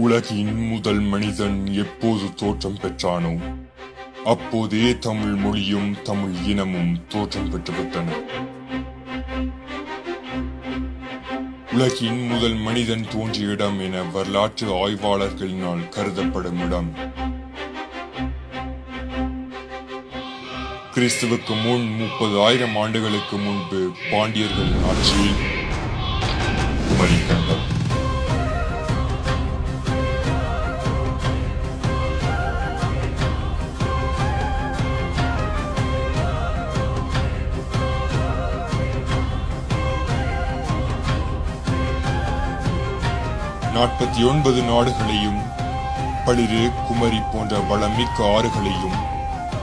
உலகின் முதல் மனிதன் எப்போது தோற்றம் பெற்றானோ அப்போதே தமிழ் மொழியும் தமிழ் இனமும் தோற்றம் பெற்றுவிட்டன. உலகின் முதல் மனிதன் தோன்றிய இடம் என வரலாற்று ஆய்வாளர்களினால் கருதப்படும் இடம் கிறிஸ்துவுக்கு முன் 30,000 ஆண்டுகளுக்கு முன்பு பாண்டியர்களின் ஆட்சியில் குமரிக்கண்டம். நாற்பத்தி 49 நாடுகளையும் பளிரு குமரி போன்ற வளமிக்க ஆறுகளையும்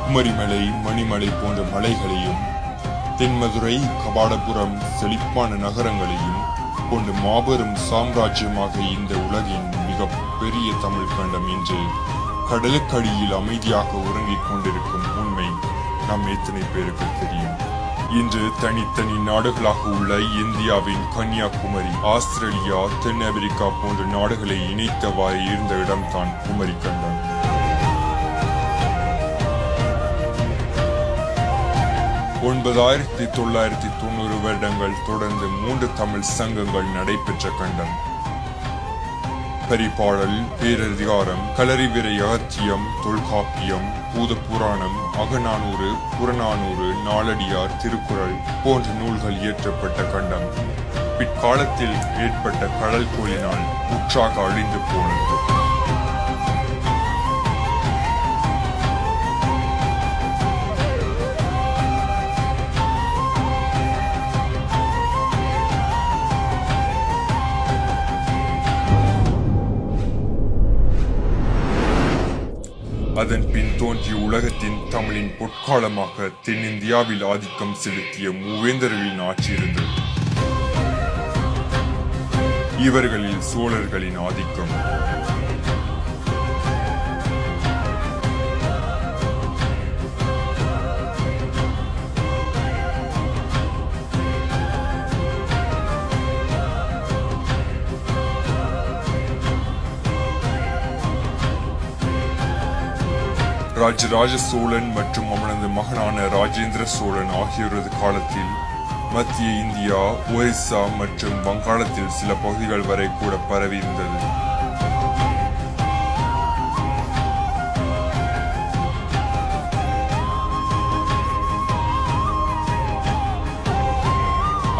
குமரிமலை மணிமலை போன்ற மலைகளையும் தென்மதுரை கபாடபுரம் செழிப்பான நகரங்களையும் கொண்டு மாபெரும் சாம்ராஜ்யமாக இந்த உலகின் மிக பெரிய தமிழ் கண்டம் இன்று கடலுக்கடியில் அமைதியாக உறங்கிக் கொண்டிருக்கும் உண்மை நம் எத்தனை பேருக்கு தெரியும்? இன்று தனித்தனி நாடுகளாக உள்ள இந்தியாவின் கன்னியாகுமரி, ஆஸ்திரேலியா, தென் அமெரிக்கா போன்ற நாடுகளை இணைத்தவாறு இருந்த இடம்தான் குமரி கண்டம். வருடங்கள் தொடர்ந்து 3 தமிழ் சங்கங்கள் நடைபெற்ற கண்டம். பரிபாடல், பேரதிகாரம், களரிவிரை அகத்தியம், தொல்காப்பியம், பூத புராணம், அகநானூறு, புறநானூறு, நாலடியார், திருக்குறள் போன்ற நூல்கள் இயற்றப்பட்ட கண்டம் பிற்காலத்தில் ஏற்பட்ட கடல் கோளினால் முற்றாக அழிந்து போனது. அதன் பின் தோன்றிய உலகத்தின் தமிழின் பொற்காலமாக தென்னிந்தியாவில் ஆதிக்கம் செலுத்திய மூவேந்தர்களின் ஆட்சி இருந்தது. இவர்களில் சோழர்களின் ஆதிக்கம், ராஜராஜ சோழன் மற்றும் அவனது மகனான ராஜேந்திர சோழன் ஆகியோரது காலத்தில் மத்திய இந்தியா, ஒரிசா மற்றும் வங்காளத்தில் சில பகுதிகள் வரை கூட பரவி இருந்தது.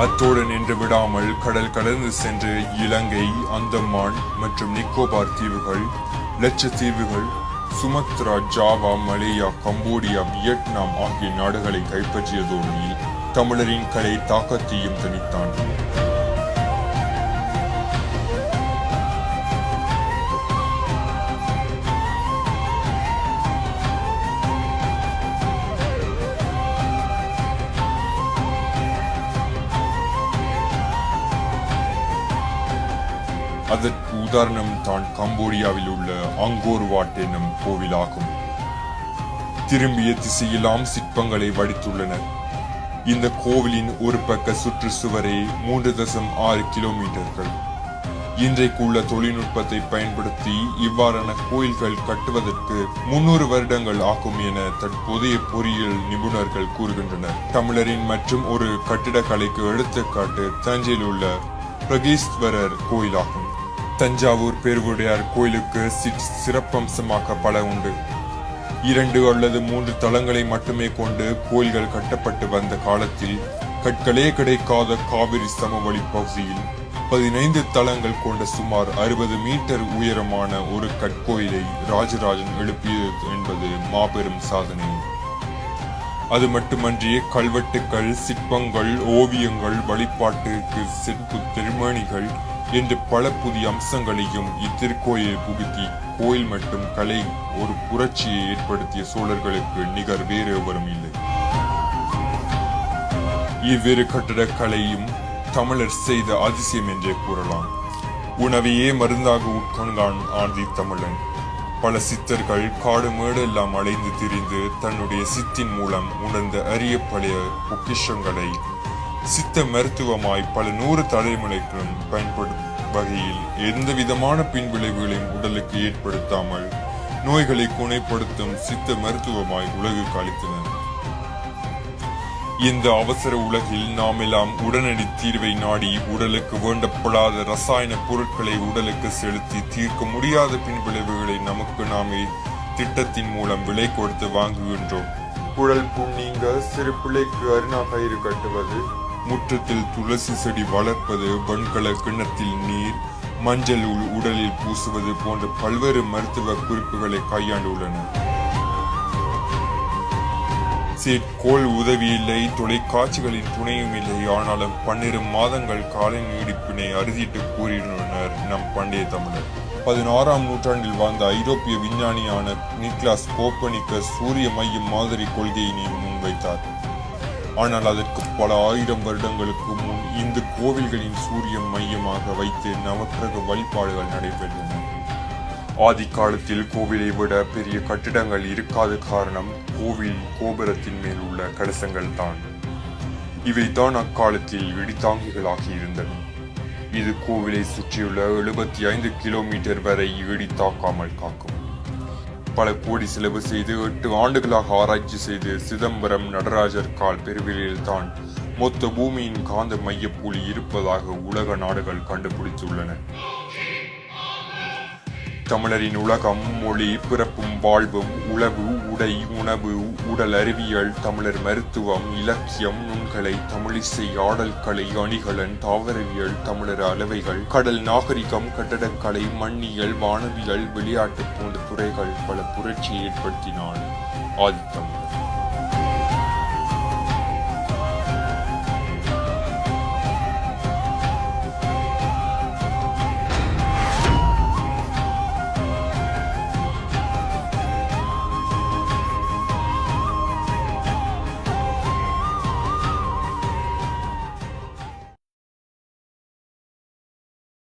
அத்தோடு நின்று விடாமல் கடல் கடந்து சென்று இலங்கை, அந்தமான் மற்றும் நிக்கோபார் தீவுகள், லட்சத்தீவுகள், Sumatra, Java, Malaya, Cambodia, Vietnam ஆகிய நாடுகளை கைப்பற்றியதோடு தமிழரின் கலை தாக்கத்தையும் தனித்தான். அதற்கு உதாரணம் தான் கம்போடியாவில் உள்ள அங்கோர் வாட் என்னும் கோவிலாகும். திரும்பிய திசையெல்லாம் சிற்பங்களை வடித்துள்ளனர். இந்த கோவிலின் ஒரு பக்க சுற்றுச்சுவரே 3.6 கிலோமீட்டர்கள். இன்றைக்குள்ள தொழில்நுட்பத்தை பயன்படுத்தி இவ்வாறான கோயில்கள் கட்டுவதற்கு 300 வருடங்கள் ஆகும் என தற்போதைய பொறியியல் நிபுணர்கள் கூறுகின்றனர். தமிழரின் மற்றும் ஒரு கட்டிடக்கலைக்கு எடுத்துக்காட்டு தஞ்சையில் உள்ள பிரகீஸ்வரர் கோயிலாகும். தஞ்சாவூர் பெருவுடையார் கோயிலுக்கு சிறப்பம்சமாக பல உண்டு. 2 அல்லது 3 தளங்களை மட்டுமே கொண்டு கோயில்கள் கட்டப்பட்டு வந்த காலத்தில் கற்களே கிடைக்காத காவிரி சமவெளி பகுதியில் 15 தளங்கள் கொண்ட சுமார் 60 மீட்டர் உயரமான ஒரு கற்கோயிலை ராஜராஜன் எழுப்பியது என்பது மாபெரும் சாதனை. அது மட்டுமன்றி கல்வெட்டுக்கள், சிற்பங்கள், ஓவியங்கள், வழிபாட்டுக்கு செப்பு திருமணிகள் என்று பல புதிய அம்சங்களையும் இத்திருக்கோயில் புகுத்தி கோயில் மற்றும் கலை ஒரு புரட்சியை ஏற்படுத்திய சோழர்களுக்கு நிகர் வேறு எவரும் இல்லை. இவ்விரு கட்டடக்கலையும் தமிழர் செய்த அதிசயம் என்றே கூறலாம். உணவையே மருந்தாக உட்கொண்டான் ஆதி தமிழன். பல சித்தர்கள் காடு மேடு எல்லாம் அலைந்து திரிந்து தன்னுடைய சித்தின் மூலம் உணர்ந்த அரிய பழைய பொக்கிஷங்களை சித்த மருத்துவமாய் பல 100 தலைமுறைகளும் வகையில் எந்த விதமான பின்விளைவுகளையும் உடலுக்கு ஏற்படுத்தாமல் நோய்களை குணப்படுத்தும் சித்த மருத்துவமாய் உலகுக்கு அளித்தனர். இந்த அவசர உலகில் நாம் எல்லாம் உடனடி தீர்வை நாடி உடலுக்கு வேண்டப்படாத ரசாயன பொருட்களை உடலுக்கு செலுத்தி தீர்க்க முடியாத பின்விளைவுகளை நமக்கு நாமே திட்டத்தின் மூலம் விலை கொடுத்து வாங்குகின்றோம். குழல் புண்ணீங்க, சிறு பிள்ளைக்கு அருணா கயிறு கட்டுவது, முற்றத்தில் துளசி செடி வளர்ப்பது, வெண்கல கிண்ணத்தில் நீர், மஞ்சள் உடலில் பூசுவது போன்ற பல்வேறு மருத்துவ குறிப்புகளை கையாண்டுள்ளனர். கோல் உதவி இல்லை, தொலைக்காட்சிகளின் துணையும் இல்லை. ஆனாலும் 12 மாதங்கள் கால நீடிப்பினை அறுதிட்டு கூறியுள்ளனர் நம் பண்டைய தமிழர். 16ஆம் நூற்றாண்டில் வாழ்ந்த ஐரோப்பிய விஞ்ஞானியான நிக்லாஸ் கோப்பர்னிக்கஸ் சூரிய மையம் மாதிரி கொள்கையினை முன்வைத்தார். ஆனால் அதற்கு பல ஆயிரம் வருடங்களுக்கு முன் இந்த கோவில்களின் சூரிய மையமாக வைத்து நவக்கிரக வழிபாடுகள் நடைபெற்றன. ஆதி காலத்தில் கோவிலை விட பெரிய கட்டிடங்கள் இருக்காத காரணம் கோவில் கோபுரத்தின் மேல் உள்ள கலசங்கள் தான். இவைதான் அக்காலத்தில் இடித்தாங்கிகளாகி இருந்தன. இது கோவிலை சுற்றியுள்ள 75 கிலோமீட்டர் வரை இடி தாக்காமல் காக்கும். பல கோடி செலவு செய்து 8 ஆண்டுகளாக ஆராய்ச்சி செய்து சிதம்பரம் நடராஜர் கால் பெருவிலையில் தான் மொத்த பூமியின் காந்த மையப்புள்ளி இருப்பதாக உலக நாடுகள் கண்டுபிடித்துள்ளன. தமிழரின் உலகம், மொழி, பிறப்பும் வாழ்வும், உளவு, உடை, உணவு, உடல் அறிவியல், தமிழர் மருத்துவம், இலக்கியம், நுண்கலை, தமிழிசை, ஆடல் கலை, அணிகலன், தாவரவியல், தமிழர் அளவைகள், கடல் நாகரிகம், கட்டடக்கலை, மண்ணியல், வானவியல், விளையாட்டு போன்ற துறைகள் பல புரட்சியை ஏற்படுத்தினான் ஆதித்தமிழர்.